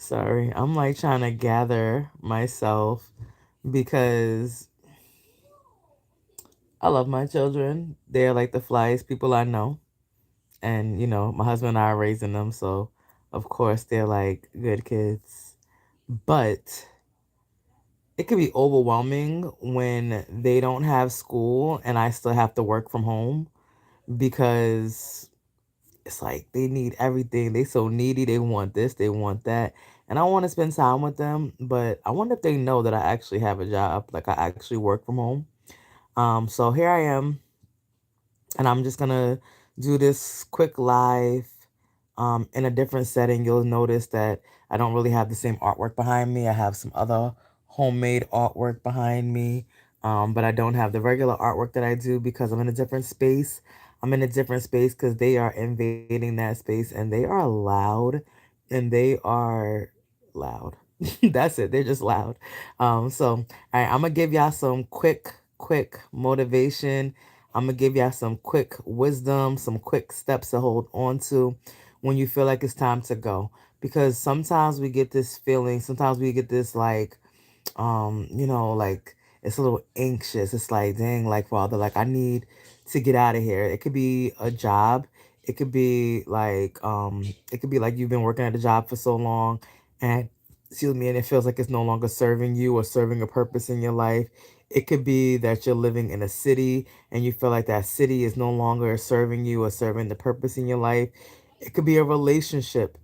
Sorry, I'm like trying to gather myself because I love my children. They're like the flyest people I know. And, my husband and I are raising them. So, of course, they're like good kids. But it can be overwhelming when they don't have school and I still have to work from home because it's like they need everything. They so needy. They want this, they want that. And I want to spend time with them, but I wonder if they know that I actually have a job, like I actually work from home. So here I am, and I'm just gonna do this quick live in a different setting. You'll notice that I don't really have the same artwork behind me. I have some other homemade artwork behind me, but I don't have the regular artwork that I do because I'm in a different space. I'm in a different space because they are invading that space and they are loud and they are loud. That's it. They're just loud. So, all right, I'm gonna give y'all some quick motivation. I'm gonna give y'all some quick wisdom, some quick steps to hold on to when you feel like it's time to go. Because sometimes we get this feeling, sometimes we get this like like it's a little anxious. It's like, dang, like Father, like I need to get out of here. It could be a job. It could be like you've been working at a job for so long and excuse me, and it feels like it's no longer serving you or serving a purpose in your life. It could be that you're living in a city and you feel like that city is no longer serving you or serving the purpose in your life. It could be a relationship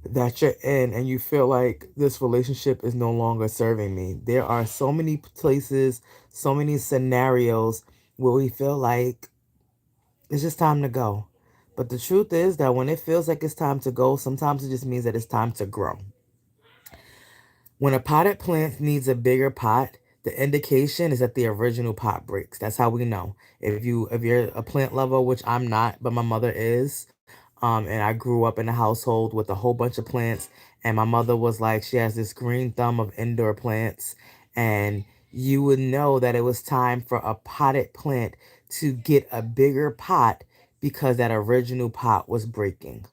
that you're in and you feel like this relationship is no longer serving me. There are so many places, so many scenarios where we feel like it's just time to go. But the truth is that when it feels like it's time to go, sometimes it just means that it's time to grow. When a potted plant needs a bigger pot, the indication is that the original pot breaks. That's how we know. If you're a plant lover, which I'm not, but my mother is, and I grew up in a household with a whole bunch of plants, and my mother was like, she has this green thumb of indoor plants, and you would know that it was time for a potted plant to get a bigger pot because that original pot was breaking.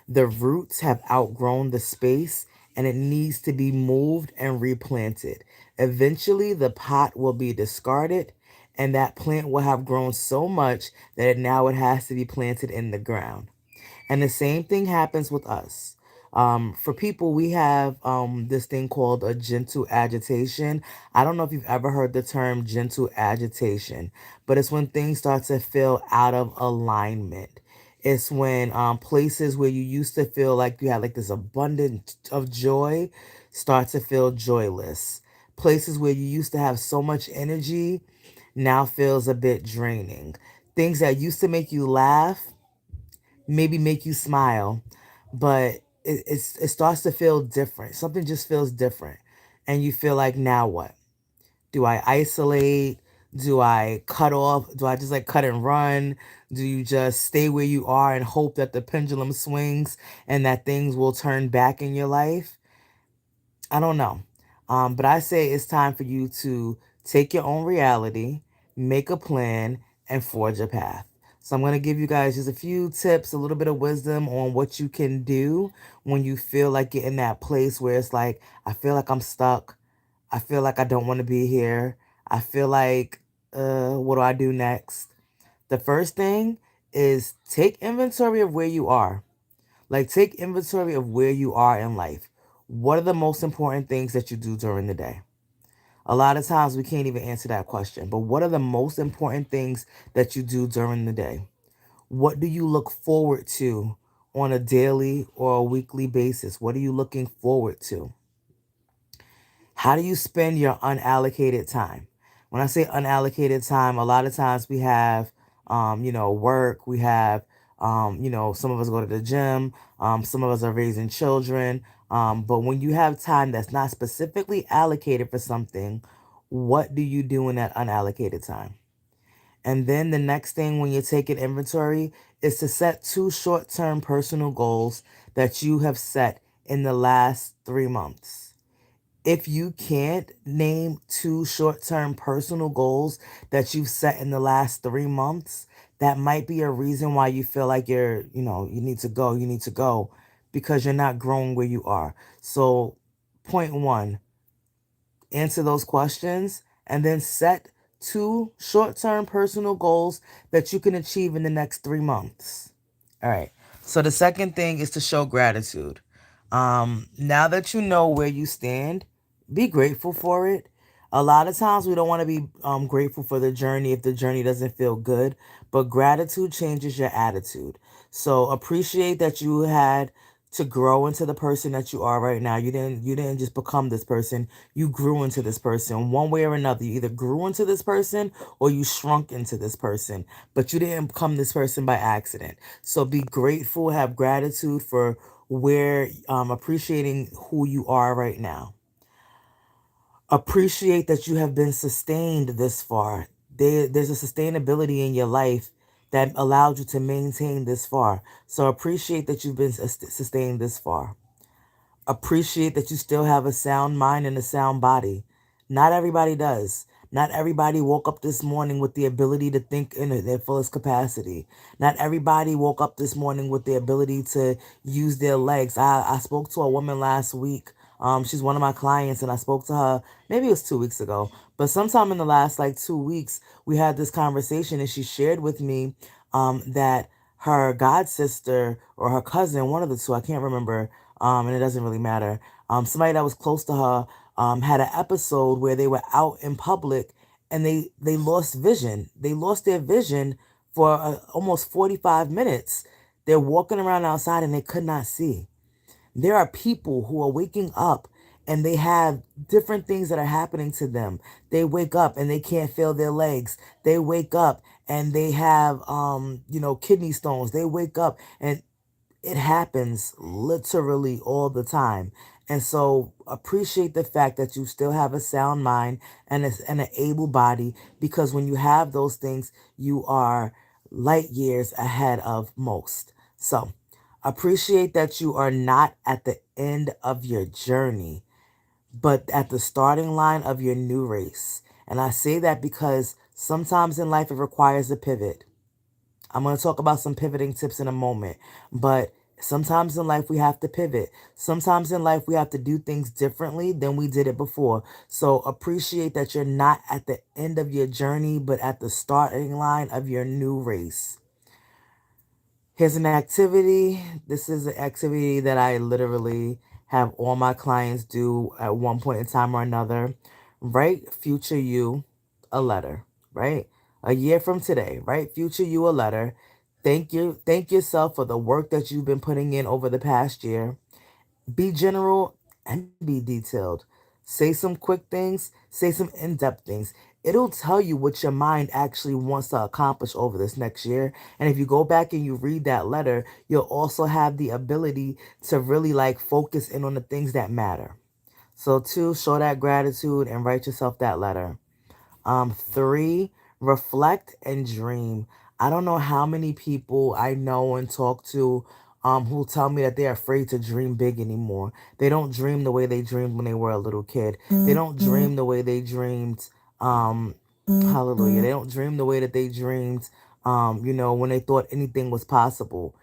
The roots have outgrown the space and it needs to be moved and replanted. Eventually, the pot will be discarded and that plant will have grown so much that now it has to be planted in the ground. And the same thing happens with us. For people, we have this thing called a gentle agitation. I don't know if you've ever heard the term gentle agitation, but it's when things start to feel out of alignment. It's when places where you used to feel like you had like this abundance of joy start to feel joyless. Places where you used to have so much energy now feels a bit draining. Things that used to make you laugh maybe make you smile, but it starts to feel different. Something just feels different. And you feel like, now what? Do I isolate? Do I cut off? Do I just like cut and run? Do you just stay where you are and hope that the pendulum swings and that things will turn back in your life? I don't know. But I say it's time for you to take your own reality, make a plan, and forge a path. So I'm going to give you guys just a few tips, a little bit of wisdom on what you can do when you feel like you're in that place where it's like, I feel like I'm stuck. I feel like I don't want to be here. I feel like, what do I do next? The first thing is take inventory of where you are. Like, take inventory of where you are in life. What are the most important things that you do during the day? A lot of times we can't even answer that question, but what are the most important things that you do during the day? What do you look forward to on a daily or a weekly basis? What are you looking forward to? How do you spend your unallocated time? When I say unallocated time, a lot of times we have, work. We have, some of us go to the gym. Some of us are raising children. But when you have time that's not specifically allocated for something, what do you do in that unallocated time? And then the next thing when you're taking inventory is to set two short term personal goals that you have set in the last 3 months. If you can't name two short term personal goals that you've set in the last 3 months, that might be a reason why you feel like you need to go, you need to go. because you're not growing where you are. So, point one, answer those questions and then set two short term personal goals that you can achieve in the next 3 months. All right. So the second thing is to show gratitude. Now that you know where you stand, be grateful for it. A lot of times we don't want to be grateful for the journey if the journey doesn't feel good, but gratitude changes your attitude. So appreciate that you had to grow into the person that you are right now. You didn't just become this person. You grew into this person one way or another. You either grew into this person or you shrunk into this person, but you didn't become this person by accident. So be grateful, have gratitude for where appreciating who you are right now. Appreciate that you have been sustained this far. There's a sustainability in your life that allowed you to maintain this far. So appreciate that you've been sustained this far. Appreciate that you still have a sound mind and a sound body. Not everybody does. Not everybody woke up this morning with the ability to think in their fullest capacity. Not everybody woke up this morning with the ability to use their legs. I spoke to a woman last week. She's one of my clients, and I spoke to her maybe it was 2 weeks ago, but sometime in the last like 2 weeks, we had this conversation, and she shared with me that her god sister or her cousin, one of the two, I can't remember, and it doesn't really matter. Somebody that was close to her had an episode where they were out in public and they lost vision. They lost their vision for almost 45 minutes. They're walking around outside and they could not see. There are people who are waking up and they have different things that are happening to them. They wake up and they can't feel their legs. They wake up and they have kidney stones. They wake up and it happens literally all the time. And so appreciate the fact that you still have a sound mind and an able body, because when you have those things, you are light years ahead of most. So appreciate that you are not at the end of your journey, but at the starting line of your new race. And I say that because sometimes in life it requires a pivot. I'm going to talk about some pivoting tips in a moment, but sometimes in life we have to pivot. Sometimes in life we have to do things differently than we did it before. So appreciate that you're not at the end of your journey, but at the starting line of your new race. Here's an activity. This is an activity that I literally have all my clients do at one point in time or another. Write future you a letter, right? A year from today, write future you a letter. Thank yourself for the work that you've been putting in over the past year. Be general and be detailed. Say some quick things, say some in depth things. It'll tell you what your mind actually wants to accomplish over this next year. And if you go back and you read that letter, you'll also have the ability to really like focus in on the things that matter. So, two, show that gratitude and write yourself that letter. Three, reflect and dream. I don't know how many people I know and talk to who tell me that they're afraid to dream big anymore. They don't dream the way they dreamed when they were a little kid. They don't dream the way they dreamed. Hallelujah. They don't dream the way that they dreamed, when they thought anything was possible.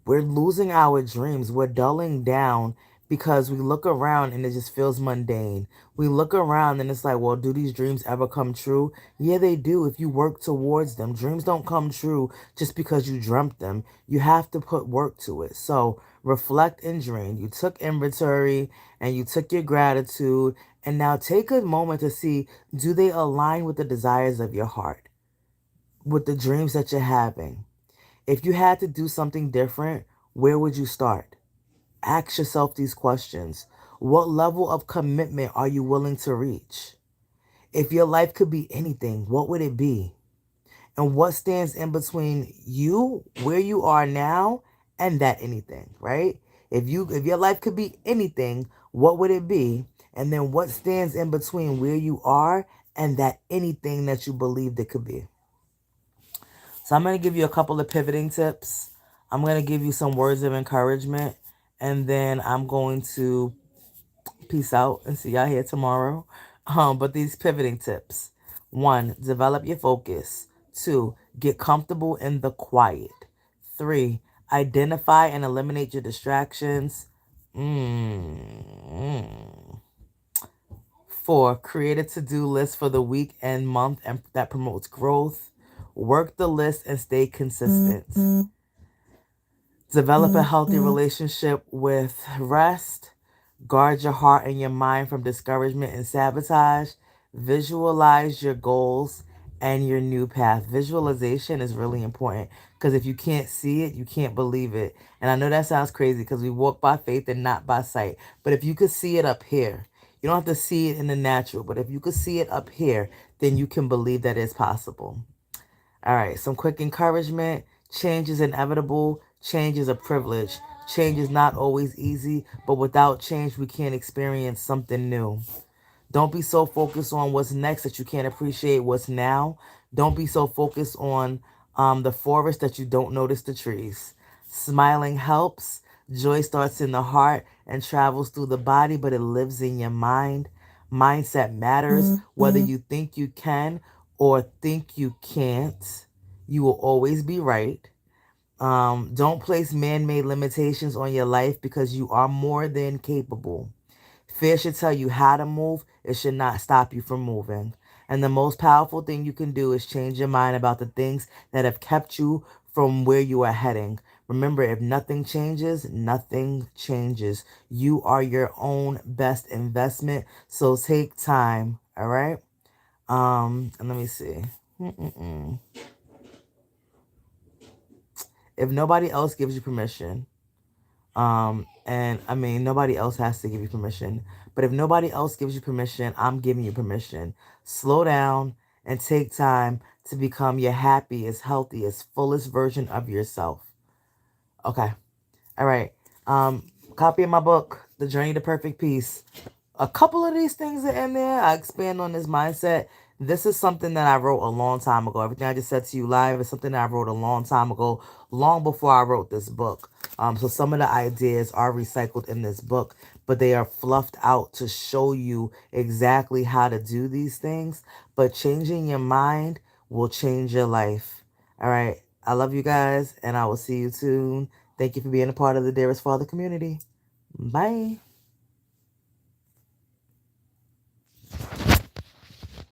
We're losing our dreams. We're dulling down because we look around and it just feels mundane. We look around and it's like, well, do these dreams ever come true? Yeah, they do if you work towards them. Dreams don't come true just because you dreamt them. You have to put work to it. So reflect and dream. You took inventory and you took your gratitude. And now take a moment to see, do they align with the desires of your heart, with the dreams that you're having? If you had to do something different, where would you start? Ask yourself these questions. What level of commitment are you willing to reach? If your life could be anything, what would it be? And what stands in between you, where you are now, and that anything, right? If your life could be anything, what would it be? And then what stands in between where you are and that anything that you believed it could be? So I'm going to give you a couple of pivoting tips. I'm going to give you some words of encouragement. And then I'm going to peace out and see y'all here tomorrow. But these pivoting tips. One, develop your focus. Two, get comfortable in the quiet. Three, Identify and eliminate your distractions. Mm. 4, create a to-do list for the week and month and that promotes growth. Work the list and stay consistent. Develop a healthy relationship with rest. Guard your heart and your mind from discouragement and sabotage. Visualize your goals and your new path. Visualization is really important because if you can't see it, you can't believe it. And I know that sounds crazy because we walk by faith and not by sight. But if you could see it up here, you don't have to see it in the natural, but if you could see it up here, then you can believe that it's possible. All right, some quick encouragement. Change is inevitable. Change is a privilege. Change is not always easy, but without change, we can't experience something new. Don't be so focused on what's next that you can't appreciate what's now. Don't be so focused on the forest that you don't notice the trees. Smiling helps. Joy starts in the heart and travels through the body, but it lives in your mind. Mindset matters. Whether you think you can or think you can't, you will always be right. Don't place man made limitations on your life because you are more than capable. Fear should tell you how to move, it should not stop you from moving. And the most powerful thing you can do is change your mind about the things that have kept you from where you are heading. Remember, if nothing changes, nothing changes. You are your own best investment. So take time, all right? And let me see. If nobody else gives you permission, and I mean, nobody else has to give you permission. But if nobody else gives you permission, I'm giving you permission. Slow down and take time to become your happiest, healthiest, fullest version of yourself. Okay. All right. Copy of my book, The Journey to Perfect Peace. A couple of these things are in there. I expand on this mindset. This is something that I wrote a long time ago. Everything I just said to you live is something that I wrote a long time ago, long before I wrote this book. So some of the ideas are recycled in this book, but they are fluffed out to show you exactly how to do these things. But changing your mind will change your life. All right. I love you guys, and I will see you soon. Thank you for being a part of the Dearest Father community. Bye.